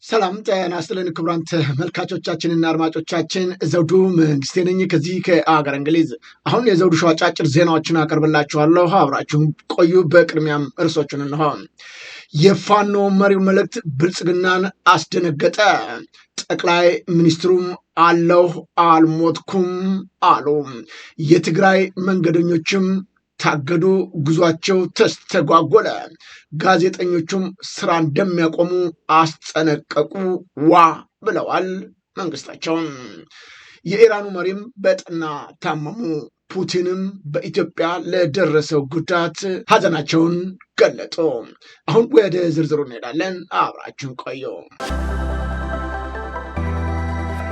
ሰላም ጤና ይስጥልን ክቡራን ተመልካቾቻችንና አድማጮቻችን ዘውዱ መንግስቴ ነኝ ከዚህ ከአገር እንግሊዝ። አሁን የዘውዱ ሾው አጫጭር ዜናዎችን አቀርብላችኋለሁ፣ አብራችሁን ቆዩ። በቅድሚያም እርሶችን እንሆ። የፋኖ መሪው መልእክት ብልጽግናን አስደነገጠ። ጠቅላይ ሚኒስትሩም አለሁ አልሞትኩም አሉ። የትግራይ መንገደኞችም ታገዱ፣ ጉዟቸው ተስተጓጎለ። ጋዜጠኞቹም ስራ እንደሚያቆሙ አስጠነቀቁ ዋ ብለዋል መንግስታቸውን። የኢራኑ መሪም በጠና ታመሙ። ፑቲንም በኢትዮጵያ ለደረሰው ጉዳት ሀዘናቸውን ገለጡ። አሁን ወደ ዝርዝሩ እንሄዳለን፣ አብራችሁን ቆዩ።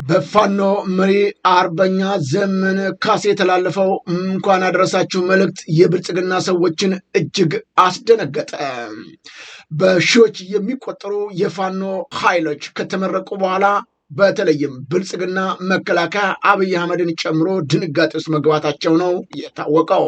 በፋኖ መሪ አርበኛ ዘመነ ካሴ የተላለፈው እንኳን አደረሳችሁ መልእክት የብልጽግና ሰዎችን እጅግ አስደነገጠ። በሺዎች የሚቆጠሩ የፋኖ ኃይሎች ከተመረቁ በኋላ በተለይም ብልጽግና መከላከያ አብይ አህመድን ጨምሮ ድንጋጤ ውስጥ መግባታቸው ነው የታወቀው።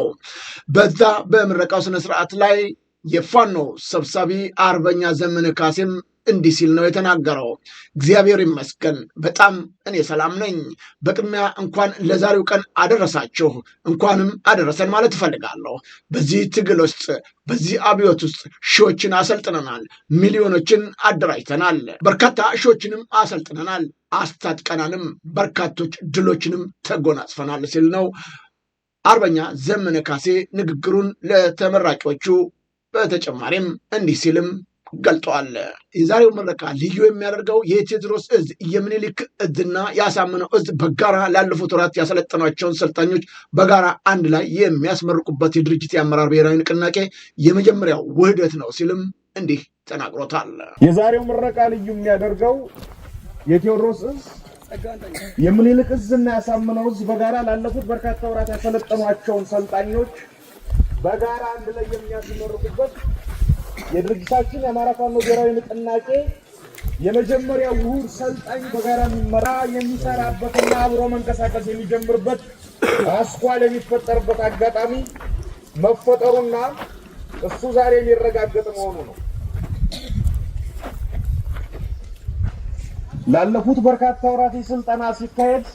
በዛ በምረቃው ስነስርዓት ላይ የፋኖ ሰብሳቢ አርበኛ ዘመነ ካሴም እንዲህ ሲል ነው የተናገረው። እግዚአብሔር ይመስገን በጣም እኔ ሰላም ነኝ። በቅድሚያ እንኳን ለዛሬው ቀን አደረሳችሁ፣ እንኳንም አደረሰን ማለት እፈልጋለሁ። በዚህ ትግል ውስጥ በዚህ አብዮት ውስጥ ሺዎችን አሰልጥነናል፣ ሚሊዮኖችን አደራጅተናል፣ በርካታ ሺዎችንም አሰልጥነናል፣ አስታጥቀናልም፣ በርካቶች ድሎችንም ተጎናጽፈናል ሲል ነው አርበኛ ዘመነ ካሴ ንግግሩን ለተመራቂዎቹ በተጨማሪም እንዲህ ሲልም ገልጧል። የዛሬው ምረቃ ልዩ የሚያደርገው የቴዎድሮስ እዝ፣ የምኒልክ እዝና ያሳምነው እዝ በጋራ ላለፉት ወራት ያሰለጠኗቸውን ሰልጣኞች በጋራ አንድ ላይ የሚያስመርቁበት የድርጅት የአመራር ብሔራዊ ንቅናቄ የመጀመሪያው ውህደት ነው ሲልም እንዲህ ተናግሮታል። የዛሬው ምረቃ ልዩ የሚያደርገው የቴዎድሮስ እዝ፣ የምኒልክ እዝና ያሳምነው እዝ በጋራ ላለፉት በርካታ ወራት ያሰለጠኗቸውን ሰልጣኞች በጋራ አንድ ላይ የሚያስመርቁበት የድርጅታችን የአማራ ፋኖ ብሔራዊ ንቅናቄ የመጀመሪያው ውሁድ ሰልጣኝ በጋራ የሚመራ የሚሰራበትና አብሮ መንቀሳቀስ የሚጀምርበት አስኳል የሚፈጠርበት አጋጣሚ መፈጠሩና እሱ ዛሬ የሚረጋገጥ መሆኑ ነው። ላለፉት በርካታ ወራት ስልጠና ሲካሄድ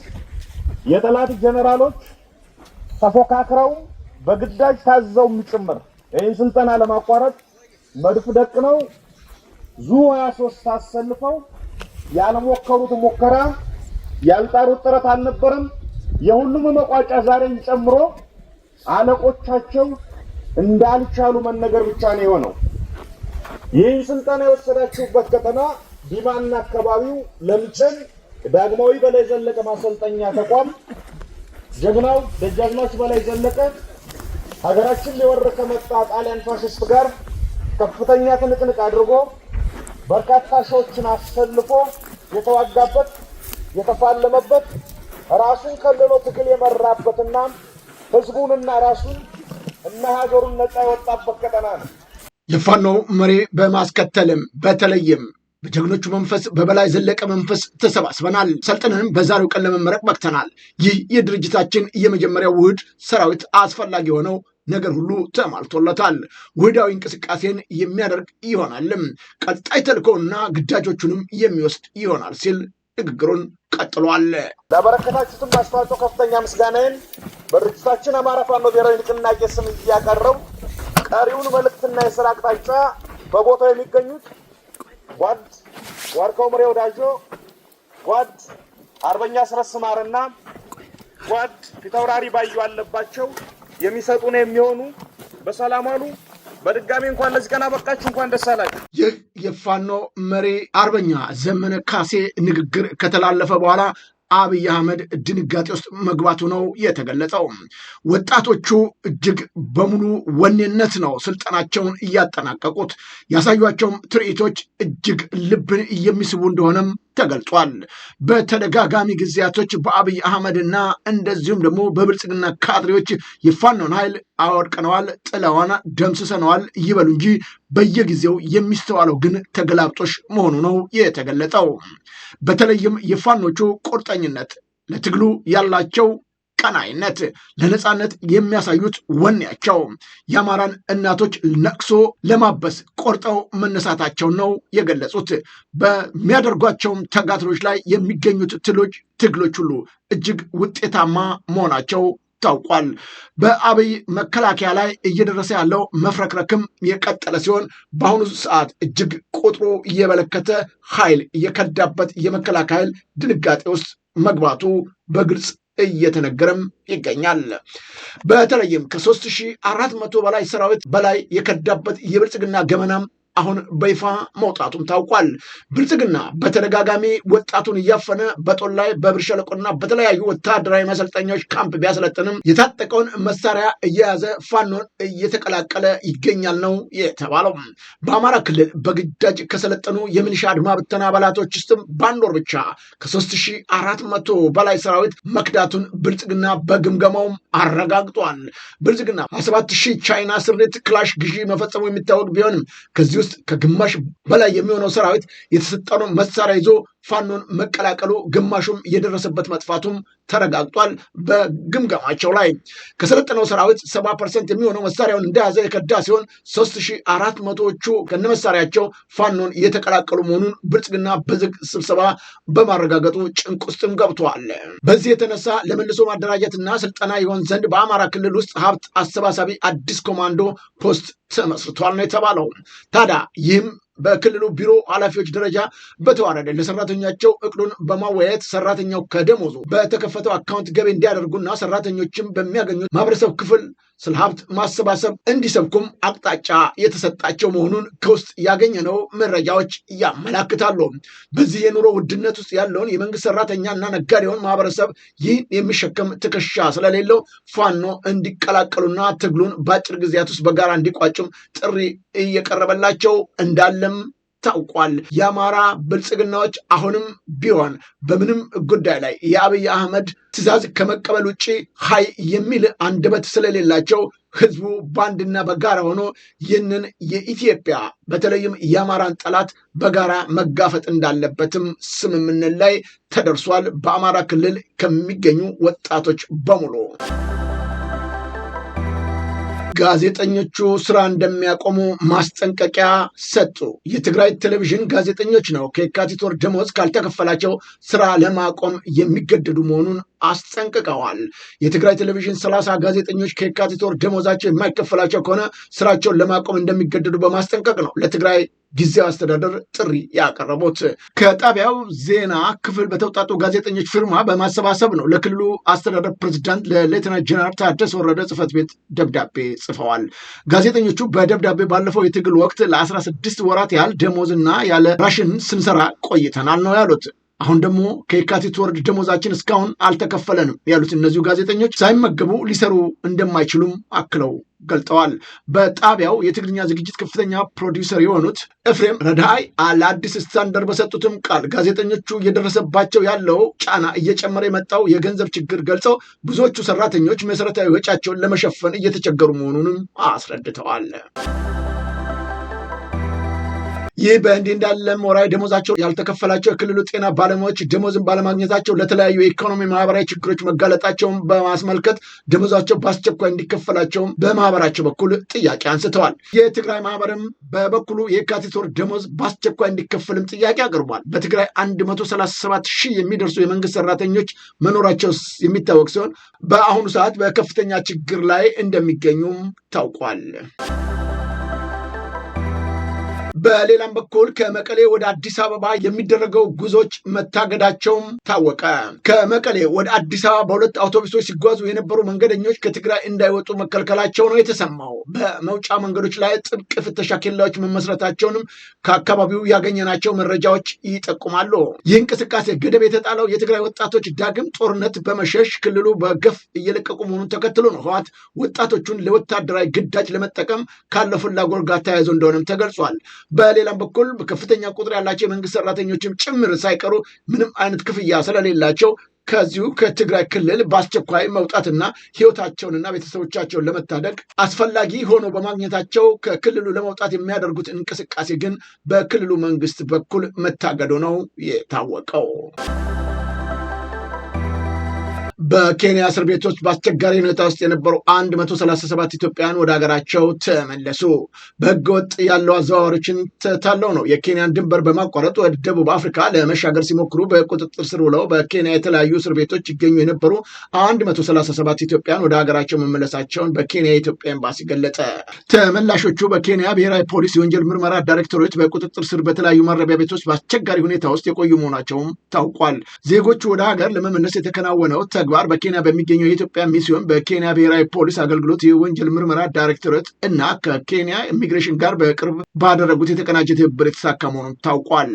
የጠላት ጀነራሎች ተፎካክረው በግዳጅ ታዘው ጭምር ይህን ስልጠና ለማቋረጥ መድፍ ደቅነው ዙ 23 አሰልፈው ያልሞከሩት ሙከራ ያልጣሩት ጥረት አልነበረም። የሁሉም መቋጫ ዛሬን ጨምሮ አለቆቻቸው እንዳልቻሉ መነገር ብቻ ነው የሆነው። ይህን ስልጠና የወሰዳችሁበት ቀጠና ዲማና አካባቢው ለምጨን ዳግማዊ በላይ ዘለቀ ማሰልጠኛ ተቋም ጀግናው ደጃዝማች በላይ ዘለቀ ሀገራችን ሊወር ከመጣ ጣሊያን ፋሽስት ጋር ከፍተኛ ትንቅንቅ አድርጎ በርካታ ሺዎችን አሰልፎ የተዋጋበት የተፋለመበት ራሱን ከልሎ ትግል የመራበትና ህዝቡንና ራሱን እና ሀገሩን ነፃ ያወጣበት ቀጠና ነው። የፋኖ መሪ በማስከተልም በተለይም በጀግኖቹ መንፈስ በበላይ ዘለቀ መንፈስ ተሰባስበናል፣ ሰልጥነንም በዛሬው ቀን ለመመረቅ በቅተናል። ይህ የድርጅታችን የመጀመሪያው ውህድ ሰራዊት አስፈላጊ የሆነው ነገር ሁሉ ተሟልቶለታል። ውህዳዊ እንቅስቃሴን የሚያደርግ ይሆናልም፣ ቀጣይ ተልእኮውና ግዳጆቹንም የሚወስድ ይሆናል ሲል ንግግሩን ቀጥሏል። ለበረከታችሁትም አስተዋጽኦ ከፍተኛ ምስጋናዬን በድርጅታችን አማራ ፋኖ ብሔራዊ ንቅናቄ ስም እያቀረቡ ቀሪውን መልእክትና የስራ አቅጣጫ በቦታው የሚገኙት ጓድ ዋርካው ምሬ ወዳጆ፣ ጓድ አርበኛ አስረስ ማረና ጓድ ፊታውራሪ ባዩ አለባቸው የሚሰጡን የሚሆኑ በሰላም አሉ። በድጋሚ እንኳን ለዚህ ቀን አበቃችሁ፣ እንኳን ደስ አላችሁ። ይህ የፋኖ መሪ አርበኛ ዘመነ ካሴ ንግግር ከተላለፈ በኋላ አብይ አህመድ ድንጋጤ ውስጥ መግባቱ ነው የተገለጸው። ወጣቶቹ እጅግ በሙሉ ወኔነት ነው ስልጠናቸውን እያጠናቀቁት። ያሳዩቸውም ትርኢቶች እጅግ ልብን የሚስቡ እንደሆነም ተገልጿል። በተደጋጋሚ ጊዜያቶች በአብይ አህመድና እንደዚሁም ደግሞ በብልጽግና ካድሬዎች የፋኖን ኃይል አወድቀነዋል፣ ጥለዋና ደምስሰነዋል ይበሉ እንጂ በየጊዜው የሚስተዋለው ግን ተገላብጦሽ መሆኑ ነው የተገለጸው። በተለይም የፋኖቹ ቁርጠኝነት ለትግሉ ያላቸው ቀናይነት፣ ለነጻነት የሚያሳዩት ወኔያቸው የአማራን እናቶች ነቅሶ ለማበስ ቆርጠው መነሳታቸው ነው የገለጹት። በሚያደርጓቸውም ተጋድሎች ላይ የሚገኙት ትግሎች ሁሉ እጅግ ውጤታማ መሆናቸው ታውቋል። በአብይ መከላከያ ላይ እየደረሰ ያለው መፍረክረክም የቀጠለ ሲሆን በአሁኑ ሰዓት እጅግ ቁጥሩ እየበለከተ ኃይል እየከዳበት የመከላከያ ኃይል ድንጋጤ ውስጥ መግባቱ በግልጽ እየተነገረም ይገኛል። በተለይም ከ3400 በላይ ሰራዊት በላይ የከዳበት የብልጽግና ገመናም አሁን በይፋ መውጣቱም ታውቋል። ብልጽግና በተደጋጋሚ ወጣቱን እያፈነ በጦር ላይ በብር ሸለቆና በተለያዩ ወታደራዊ ማሰልጠኛዎች ካምፕ ቢያሰለጥንም የታጠቀውን መሳሪያ እየያዘ ፋኖን እየተቀላቀለ ይገኛል ነው የተባለው። በአማራ ክልል በግዳጅ ከሰለጠኑ የሚሊሻ አድማ ብተና አባላቶች ውስጥም በአንድ ወር ብቻ ከ3400 በላይ ሰራዊት መክዳቱን ብልጽግና በግምገማውም አረጋግጧል። ብልጽግና 27000 ቻይና ስሪት ክላሽ ግዢ መፈጸሙ የሚታወቅ ቢሆንም ከዚህ ውስጥ ከግማሽ በላይ የሚሆነው ሰራዊት የተሰጠውን መሳሪያ ይዞ ፋኖን መቀላቀሉ ግማሹም የደረሰበት መጥፋቱም ተረጋግጧል። በግምገማቸው ላይ ከሰለጠነው ሰራዊት 70% የሚሆነው መሳሪያውን እንደያዘ የከዳ ሲሆን 3400ዎቹ ከነመሳሪያቸው ፋኖን እየተቀላቀሉ መሆኑን ብልጽግና በዝግ ስብሰባ በማረጋገጡ ጭንቅ ውስጥም ገብተዋል። በዚህ የተነሳ ለመልሶ ማደራጀትና ስልጠና ይሆን ዘንድ በአማራ ክልል ውስጥ ሀብት አሰባሳቢ አዲስ ኮማንዶ ፖስት ተመስርቷል ነው የተባለው። ታዲያ ይህም በክልሉ ቢሮ ኃላፊዎች ደረጃ በተዋረደ ለሰራተኞቻቸው እቅዱን በማወያየት ሰራተኛው ከደሞዙ በተከፈተው አካውንት ገቢ እንዲያደርጉና ሰራተኞችም በሚያገኙት ማህበረሰብ ክፍል ስለ ሀብት ማሰባሰብ እንዲሰብኩም አቅጣጫ የተሰጣቸው መሆኑን ከውስጥ ያገኘነው መረጃዎች ያመላክታሉ። በዚህ የኑሮ ውድነት ውስጥ ያለውን የመንግስት ሰራተኛና ነጋዴውን ማህበረሰብ ይህን የሚሸከም ትከሻ ስለሌለው ፋኖ እንዲቀላቀሉና ትግሉን በአጭር ጊዜያት ውስጥ በጋራ እንዲቋጩም ጥሪ እየቀረበላቸው እንዳለም ታውቋል። የአማራ ብልጽግናዎች አሁንም ቢሆን በምንም ጉዳይ ላይ የአብይ አህመድ ትዕዛዝ ከመቀበል ውጭ ሀይ የሚል አንደበት ስለሌላቸው ህዝቡ በአንድና በጋራ ሆኖ ይህንን የኢትዮጵያ በተለይም የአማራን ጠላት በጋራ መጋፈጥ እንዳለበትም ስምምነት ላይ ተደርሷል። በአማራ ክልል ከሚገኙ ወጣቶች በሙሉ ጋዜጠኞቹ ስራ እንደሚያቆሙ ማስጠንቀቂያ ሰጡ። የትግራይ ቴሌቪዥን ጋዜጠኞች ነው ከየካቲት ወር ደሞዝ ካልተከፈላቸው ስራ ለማቆም የሚገደዱ መሆኑን አስጠንቅቀዋል። የትግራይ ቴሌቪዥን 30 ጋዜጠኞች ከየካቲት ወር ደሞዛቸው የማይከፈላቸው ከሆነ ስራቸውን ለማቆም እንደሚገደዱ በማስጠንቀቅ ነው ለትግራይ ጊዜያዊ አስተዳደር ጥሪ ያቀረቡት። ከጣቢያው ዜና ክፍል በተውጣጡ ጋዜጠኞች ፊርማ በማሰባሰብ ነው ለክልሉ አስተዳደር ፕሬዝዳንት ለሌተናንት ጀነራል ታደሰ ወረደ ጽህፈት ቤት ደብዳቤ ጽፈዋል። ጋዜጠኞቹ በደብዳቤ ባለፈው የትግል ወቅት ለ16 ወራት ያህል ደሞዝና ያለ ራሽን ስንሰራ ቆይተናል ነው ያሉት። አሁን ደግሞ ከየካቲት ወር ደሞዛችን እስካሁን አልተከፈለንም ያሉት እነዚሁ ጋዜጠኞች ሳይመገቡ ሊሰሩ እንደማይችሉም አክለው ገልጠዋል። በጣቢያው የትግርኛ ዝግጅት ከፍተኛ ፕሮዲውሰር የሆኑት ኤፍሬም ረዳይ ለአዲስ ስታንዳርድ በሰጡትም ቃል ጋዜጠኞቹ እየደረሰባቸው ያለው ጫና እየጨመረ የመጣው የገንዘብ ችግር ገልጸው ብዙዎቹ ሰራተኞች መሰረታዊ ወጪያቸውን ለመሸፈን እየተቸገሩ መሆኑንም አስረድተዋል። ይህ በእንዲህ እንዳለ ወራዊ ደሞዛቸው ያልተከፈላቸው የክልሉ ጤና ባለሙያዎች ደሞዝን ባለማግኘታቸው ለተለያዩ የኢኮኖሚ ማህበራዊ ችግሮች መጋለጣቸውን በማስመልከት ደሞዛቸው በአስቸኳይ እንዲከፈላቸውም በማህበራቸው በኩል ጥያቄ አንስተዋል። የትግራይ ማህበርም በበኩሉ የካቲት ወር ደሞዝ በአስቸኳይ እንዲከፈልም ጥያቄ አቅርቧል። በትግራይ 137,000 የሚደርሱ የመንግስት ሰራተኞች መኖራቸው የሚታወቅ ሲሆን በአሁኑ ሰዓት በከፍተኛ ችግር ላይ እንደሚገኙም ታውቋል። በሌላም በኩል ከመቀሌ ወደ አዲስ አበባ የሚደረገው ጉዞች መታገዳቸውም ታወቀ። ከመቀሌ ወደ አዲስ አበባ በሁለት አውቶቡሶች ሲጓዙ የነበሩ መንገደኞች ከትግራይ እንዳይወጡ መከልከላቸው ነው የተሰማው። በመውጫ መንገዶች ላይ ጥብቅ ፍተሻ ኬላዎች መመስረታቸውንም ከአካባቢው ያገኘናቸው መረጃዎች ይጠቁማሉ። ይህ እንቅስቃሴ ገደብ የተጣለው የትግራይ ወጣቶች ዳግም ጦርነት በመሸሽ ክልሉ በገፍ እየለቀቁ መሆኑን ተከትሎ ነው። ህወሓት ወጣቶቹን ለወታደራዊ ግዳጅ ለመጠቀም ካለው ፍላጎት ጋር ተያይዞ እንደሆነም ተገልጿል። በሌላም በኩል ከፍተኛ ቁጥር ያላቸው የመንግስት ሰራተኞችም ጭምር ሳይቀሩ ምንም አይነት ክፍያ ስለሌላቸው ከዚሁ ከትግራይ ክልል በአስቸኳይ መውጣትና ህይወታቸውንና ቤተሰቦቻቸውን ለመታደግ አስፈላጊ ሆኖ በማግኘታቸው ከክልሉ ለመውጣት የሚያደርጉት እንቅስቃሴ ግን በክልሉ መንግስት በኩል መታገዱ ነው የታወቀው። በኬንያ እስር ቤቶች በአስቸጋሪ ሁኔታ ውስጥ የነበሩ 137 ኢትዮጵያውያን ወደ ሀገራቸው ተመለሱ። በህገወጥ ያለው አዘዋዋሪዎችን ታለው ነው የኬንያን ድንበር በማቋረጥ ወደ ደቡብ አፍሪካ ለመሻገር ሲሞክሩ በቁጥጥር ስር ውለው በኬንያ የተለያዩ እስር ቤቶች ይገኙ የነበሩ 137 ኢትዮጵያውያን ወደ ሀገራቸው መመለሳቸውን በኬንያ የኢትዮጵያ ኤምባሲ ገለጸ። ተመላሾቹ በኬንያ ብሔራዊ ፖሊስ የወንጀል ምርመራ ዳይሬክተሮች በቁጥጥር ስር በተለያዩ ማረሚያ ቤቶች በአስቸጋሪ ሁኔታ ውስጥ የቆዩ መሆናቸውም ታውቋል። ዜጎቹ ወደ ሀገር ለመመለስ የተከናወነው ተግባር በኬንያ በሚገኘው የኢትዮጵያ ሚስዮን በኬንያ ብሔራዊ ፖሊስ አገልግሎት የወንጀል ምርመራ ዳይሬክተሮት እና ከኬንያ ኢሚግሬሽን ጋር በቅርብ ባደረጉት የተቀናጀ ትብብር የተሳካ መሆኑን ታውቋል።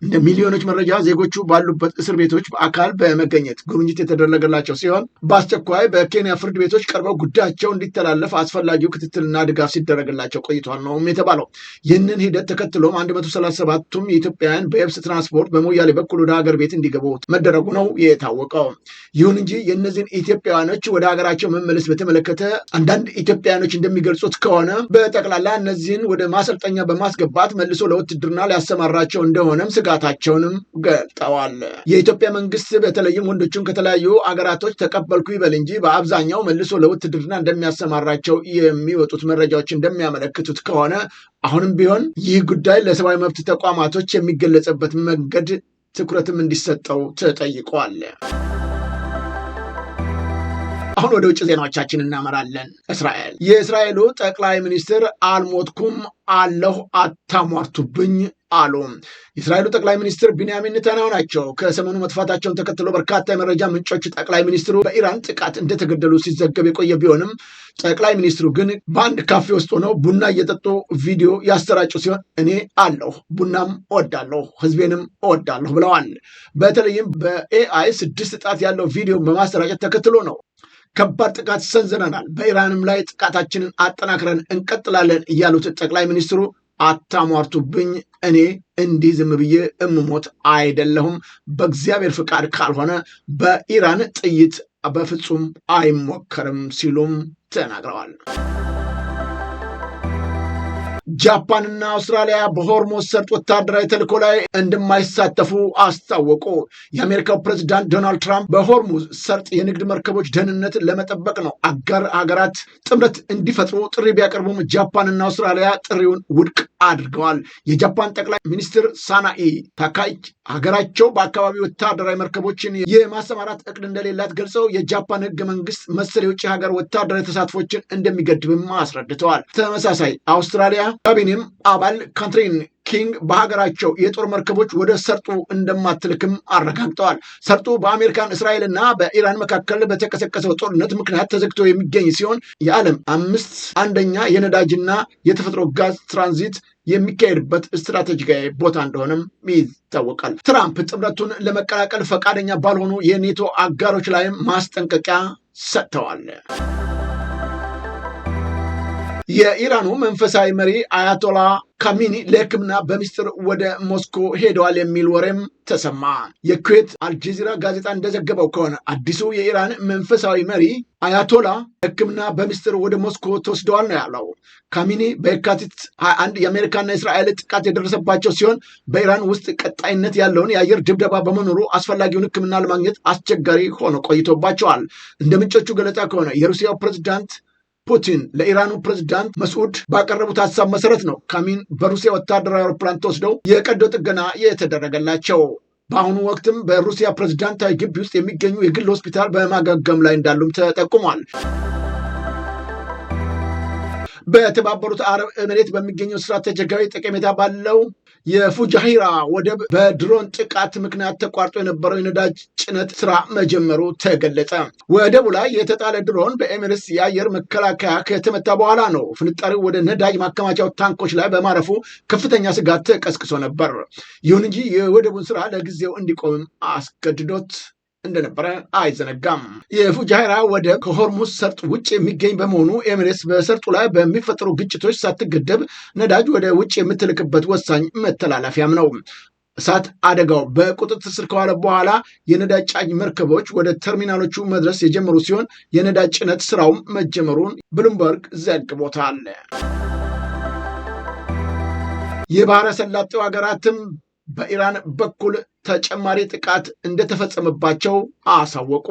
እንደ ሚሊዮኖች መረጃ ዜጎቹ ባሉበት እስር ቤቶች በአካል በመገኘት ጉብኝት የተደረገላቸው ሲሆን በአስቸኳይ በኬንያ ፍርድ ቤቶች ቀርበው ጉዳያቸው እንዲተላለፍ አስፈላጊው ክትትልና ድጋፍ ሲደረግላቸው ቆይቷል ነው የተባለው። ይህንን ሂደት ተከትሎም 137ቱም የኢትዮጵያውያን በየብስ ትራንስፖርት በሞያሌ በኩል ወደ ሀገር ቤት እንዲገቡ መደረጉ ነው የታወቀው። ይሁን እንጂ የእነዚህን ኢትዮጵያውያኖች ወደ ሀገራቸው መመለስ በተመለከተ አንዳንድ ኢትዮጵያውያኖች እንደሚገልጹት ከሆነ በጠቅላላ እነዚህን ወደ ማሰልጠኛ በማስገባት መልሶ ለውትድርና ሊያሰማራቸው እንደሆነም ስጋታቸውንም ገልጠዋል። የኢትዮጵያ መንግስት በተለይም ወንዶቹን ከተለያዩ አገራቶች ተቀበልኩ ይበል እንጂ በአብዛኛው መልሶ ለውትድርና እንደሚያሰማራቸው የሚወጡት መረጃዎች እንደሚያመለክቱት ከሆነ አሁንም ቢሆን ይህ ጉዳይ ለሰብአዊ መብት ተቋማቶች የሚገለጽበት መንገድ ትኩረትም እንዲሰጠው ተጠይቋል። አሁን ወደ ውጭ ዜናዎቻችን እናመራለን። የእስራኤሉ ጠቅላይ ሚኒስትር አልሞትኩም አለሁ አታሟርቱብኝ አሉ። የእስራኤሉ ጠቅላይ ሚኒስትር ቢንያሚን ኔታንያሁ ናቸው። ከሰሞኑ መጥፋታቸውን ተከትሎ በርካታ የመረጃ ምንጮች ጠቅላይ ሚኒስትሩ በኢራን ጥቃት እንደተገደሉ ሲዘገብ የቆየ ቢሆንም ጠቅላይ ሚኒስትሩ ግን በአንድ ካፌ ውስጥ ሆነው ቡና እየጠጡ ቪዲዮ ያሰራጩ ሲሆን እኔ አለሁ፣ ቡናም እወዳለሁ፣ ህዝቤንም እወዳለሁ ብለዋል። በተለይም በኤአይ 6 ጣት ያለው ቪዲዮ በማሰራጨት ተከትሎ ነው ከባድ ጥቃት ሰንዝረናል፣ በኢራንም ላይ ጥቃታችንን አጠናክረን እንቀጥላለን እያሉት ጠቅላይ ሚኒስትሩ አታሟርቱብኝ፣ እኔ እንዲህ ዝም ብዬ እምሞት አይደለሁም፣ በእግዚአብሔር ፍቃድ ካልሆነ በኢራን ጥይት በፍጹም አይሞከርም ሲሉም ተናግረዋል። ጃፓንና አውስትራሊያ በሆርሙዝ ሰርጥ ወታደራዊ ተልዕኮ ላይ እንደማይሳተፉ አስታወቁ። የአሜሪካው ፕሬዝዳንት ዶናልድ ትራምፕ በሆርሙዝ ሰርጥ የንግድ መርከቦች ደህንነት ለመጠበቅ ነው አጋር ሀገራት ጥምረት እንዲፈጥሩ ጥሪ ቢያቀርቡም ጃፓንና አውስትራሊያ ጥሪውን ውድቅ አድርገዋል። የጃፓን ጠቅላይ ሚኒስትር ሳናኢ ታካይቺ ሀገራቸው በአካባቢ ወታደራዊ መርከቦችን የማሰማራት እቅድ እንደሌላት ገልጸው የጃፓን ህገ መንግስት መሰል የውጭ ሀገር ወታደራዊ ተሳትፎችን እንደሚገድብም አስረድተዋል። ተመሳሳይ አውስትራሊያ ካቢኔም አባል ካትሪን ኪንግ በሀገራቸው የጦር መርከቦች ወደ ሰርጡ እንደማትልክም አረጋግጠዋል። ሰርጡ በአሜሪካን እስራኤልና በኢራን መካከል በተቀሰቀሰው ጦርነት ምክንያት ተዘግቶ የሚገኝ ሲሆን የዓለም 5/1 የነዳጅና የተፈጥሮ ጋዝ ትራንዚት የሚካሄድበት ስትራቴጂካዊ ቦታ እንደሆነም ይታወቃል። ትራምፕ ጥምረቱን ለመቀላቀል ፈቃደኛ ባልሆኑ የኔቶ አጋሮች ላይም ማስጠንቀቂያ ሰጥተዋል። የኢራኑ መንፈሳዊ መሪ አያቶላ ካሚኒ ለሕክምና በሚስጥር ወደ ሞስኮ ሄደዋል የሚል ወሬም ተሰማ። የኩዌት አልጀዚራ ጋዜጣ እንደዘገበው ከሆነ አዲሱ የኢራን መንፈሳዊ መሪ አያቶላ ሕክምና በሚስጥር ወደ ሞስኮ ተወስደዋል ነው ያለው። ካሚኒ በየካቲት 21 የአሜሪካና እስራኤል ጥቃት የደረሰባቸው ሲሆን በኢራን ውስጥ ቀጣይነት ያለውን የአየር ድብደባ በመኖሩ አስፈላጊውን ሕክምና ለማግኘት አስቸጋሪ ሆኖ ቆይቶባቸዋል። እንደ ምንጮቹ ገለጻ ከሆነ የሩሲያው ፕሬዝዳንት ፑቲን ለኢራኑ ፕሬዝዳንት መስዑድ ባቀረቡት ሀሳብ መሰረት ነው ካሚኒ በሩሲያ ወታደራዊ አውሮፕላን ተወስደው የቀዶ ጥገና የተደረገላቸው። በአሁኑ ወቅትም በሩሲያ ፕሬዝዳንታዊ ግቢ ውስጥ የሚገኙ የግል ሆስፒታል በማገገም ላይ እንዳሉም ተጠቁሟል። በተባበሩት አረብ ኤሚሬት በሚገኘው ስትራቴጂካዊ ጠቀሜታ ባለው የፉጃሂራ ወደብ በድሮን ጥቃት ምክንያት ተቋርጦ የነበረው የነዳጅ ጭነት ስራ መጀመሩ ተገለጸ። ወደቡ ላይ የተጣለ ድሮን በኤሚሬትስ የአየር መከላከያ ከተመታ በኋላ ነው ፍንጣሪው ወደ ነዳጅ ማከማቻው ታንኮች ላይ በማረፉ ከፍተኛ ስጋት ተቀስቅሶ ነበር። ይሁን እንጂ የወደቡን ስራ ለጊዜው እንዲቆምም አስገድዶት እንደነበረ አይዘነጋም። የፉጃይራ ወደብ ከሆርሙዝ ሰርጥ ውጭ የሚገኝ በመሆኑ ኤሚሬትስ በሰርጡ ላይ በሚፈጠሩ ግጭቶች ሳትገደብ ነዳጅ ወደ ውጭ የምትልክበት ወሳኝ መተላለፊያም ነው። እሳት አደጋው በቁጥጥር ስር ከዋለ በኋላ የነዳጅ ጫኝ መርከቦች ወደ ተርሚናሎቹ መድረስ የጀመሩ ሲሆን የነዳጅ ጭነት ስራውም መጀመሩን ብሉምበርግ ዘግቦታል። የባህረ ሰላጤው ሀገራትም በኢራን በኩል ተጨማሪ ጥቃት እንደተፈጸመባቸው አሳወቁ።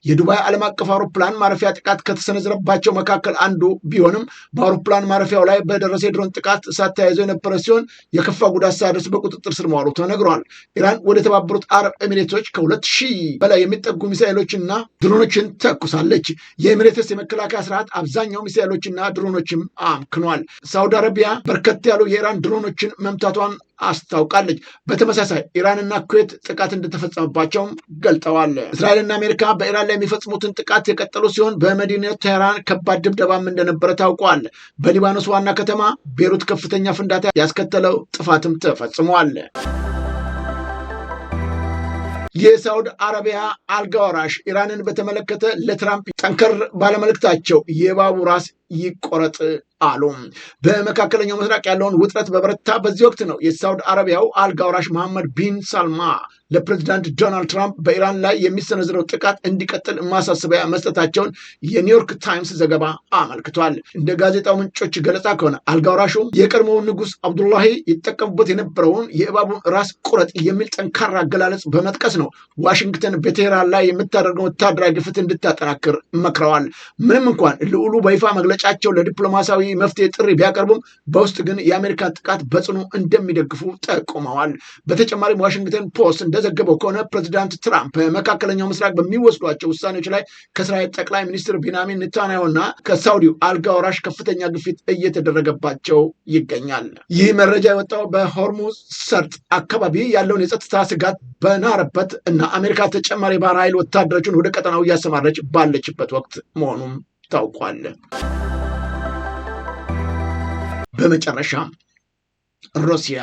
የዱባይ ዓለም አቀፍ አውሮፕላን ማረፊያ ጥቃት ከተሰነዘረባቸው መካከል አንዱ ቢሆንም በአውሮፕላን ማረፊያው ላይ በደረሰ የድሮን ጥቃት እሳት ተያይዞ የነበረ ሲሆን የከፋ ጉዳት ሳይደርስ በቁጥጥር ስር መዋሉ ተነግሯል። ኢራን ወደ ተባበሩት አረብ ኤሚሬቶች ከ2000 በላይ የሚጠጉ ሚሳኤሎችና ድሮኖችን ተኩሳለች። የኤሚሬትስ የመከላከያ ስርዓት አብዛኛው ሚሳኤሎችና ድሮኖችም አምክኗል። ሳውዲ አረቢያ በርከት ያሉ የኢራን ድሮኖችን መምታቷን አስታውቃለች። በተመሳሳይ ኢራንና ኩዌት ጥቃት እንደተፈጸመባቸውም ገልጠዋል። እስራኤልና አሜሪካ በኢራን ላይ የሚፈጽሙትን ጥቃት የቀጠሉ ሲሆን በመዲናው ቴህራን ከባድ ድብደባም እንደነበረ ታውቋል። በሊባኖስ ዋና ከተማ ቤሩት ከፍተኛ ፍንዳታ ያስከተለው ጥፋትም ተፈጽሟል። የሳውዲ አረቢያ አልጋ ወራሽ ኢራንን በተመለከተ ለትራምፕ ጠንከር ባለመልእክታቸው የእባቡ ራስ ይቆረጥ አሉ። በመካከለኛው ምስራቅ ያለውን ውጥረት በበረታ በዚህ ወቅት ነው የሳውዲ አረቢያው አልጋ ወራሽ መሐመድ ቢን ሳልማ ለፕሬዚዳንት ዶናልድ ትራምፕ በኢራን ላይ የሚሰነዝረው ጥቃት እንዲቀጥል ማሳሰቢያ መስጠታቸውን የኒውዮርክ ታይምስ ዘገባ አመልክቷል። እንደ ጋዜጣው ምንጮች ገለጻ ከሆነ አልጋ ወራሹ የቀድሞውን ንጉስ አብዱላሂ ይጠቀሙበት የነበረውን የእባቡን ራስ ቁረጥ የሚል ጠንካራ አገላለጽ በመጥቀስ ነው ዋሽንግተን በቴህራን ላይ የምታደርገው ወታደራዊ ግፍት እንድታጠናክር መክረዋል። ምንም እንኳን ልዑሉ በይፋ መግለጫቸው ለዲፕሎማሲያዊ መፍትሄ ጥሪ ቢያቀርቡም በውስጥ ግን የአሜሪካን ጥቃት በጽኑ እንደሚደግፉ ጠቁመዋል። በተጨማሪም ዋሽንግተን ፖስት እንደዘገበው ከሆነ ፕሬዚዳንት ትራምፕ በመካከለኛው ምስራቅ በሚወስዷቸው ውሳኔዎች ላይ ከእስራኤል ጠቅላይ ሚኒስትር ቤንያሚን ኔታንያሁና ከሳውዲው አልጋ ወራሽ ከፍተኛ ግፊት እየተደረገባቸው ይገኛል። ይህ መረጃ የወጣው በሆርሙዝ ሰርጥ አካባቢ ያለውን የጸጥታ ስጋት በናረበት እና አሜሪካ ተጨማሪ ባህር ኃይል ወታደሮችን ወደ ቀጠናው እያሰማረች ባለችበት ወቅት መሆኑም ታውቋል። በመጨረሻ ሩሲያ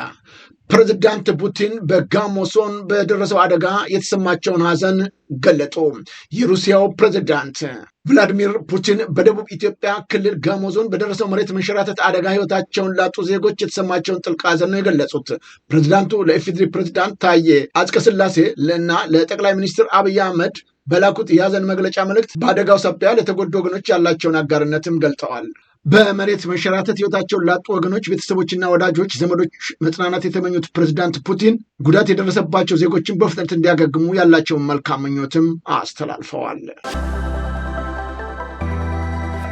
ፕሬዝዳንት ፑቲን በጋሞሶን በደረሰው አደጋ የተሰማቸውን ሐዘን ገለጡ። የሩሲያው ፕሬዝዳንት ቭላዲሚር ፑቲን በደቡብ ኢትዮጵያ ክልል ጋሞዞን በደረሰው መሬት መንሸራተት አደጋ ሕይወታቸውን ላጡ ዜጎች የተሰማቸውን ጥልቅ ሐዘን ነው የገለጹት። ፕሬዝዳንቱ ለኢፌዴሪ ፕሬዝዳንት ታዬ አጽቀሥላሴ እና ለጠቅላይ ሚኒስትር አብይ አህመድ በላኩት የሐዘን መግለጫ መልእክት በአደጋው ሳቢያ ለተጎዱ ወገኖች ያላቸውን አጋርነትም ገልጠዋል። በመሬት መንሸራተት ሕይወታቸውን ላጡ ወገኖች ቤተሰቦችና ወዳጆች ዘመዶች መጽናናት የተመኙት ፕሬዝዳንት ፑቲን ጉዳት የደረሰባቸው ዜጎችን በፍጥነት እንዲያገግሙ ያላቸውን መልካም ምኞትም አስተላልፈዋል።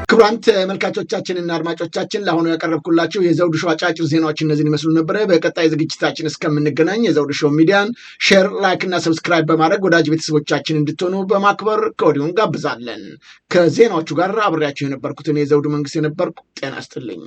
ክቡራን ተመልካቾቻችንና አድማጮቻችን ለአሁኑ ያቀረብኩላችሁ የዘውዱ ሾው አጫጭር ዜናዎች እነዚህን ይመስሉ ነበረ። በቀጣይ ዝግጅታችን እስከምንገናኝ የዘውዱ ሾው ሚዲያን ሼር፣ ላይክ እና ሰብስክራይብ በማድረግ ወዳጅ ቤተሰቦቻችን እንድትሆኑ በማክበር ከወዲሁ እንጋብዛለን። ከዜናዎቹ ጋር አብሬያችሁ የነበርኩትን የዘውዱ መንግስት የነበርኩ። ጤና ይስጥልኝ።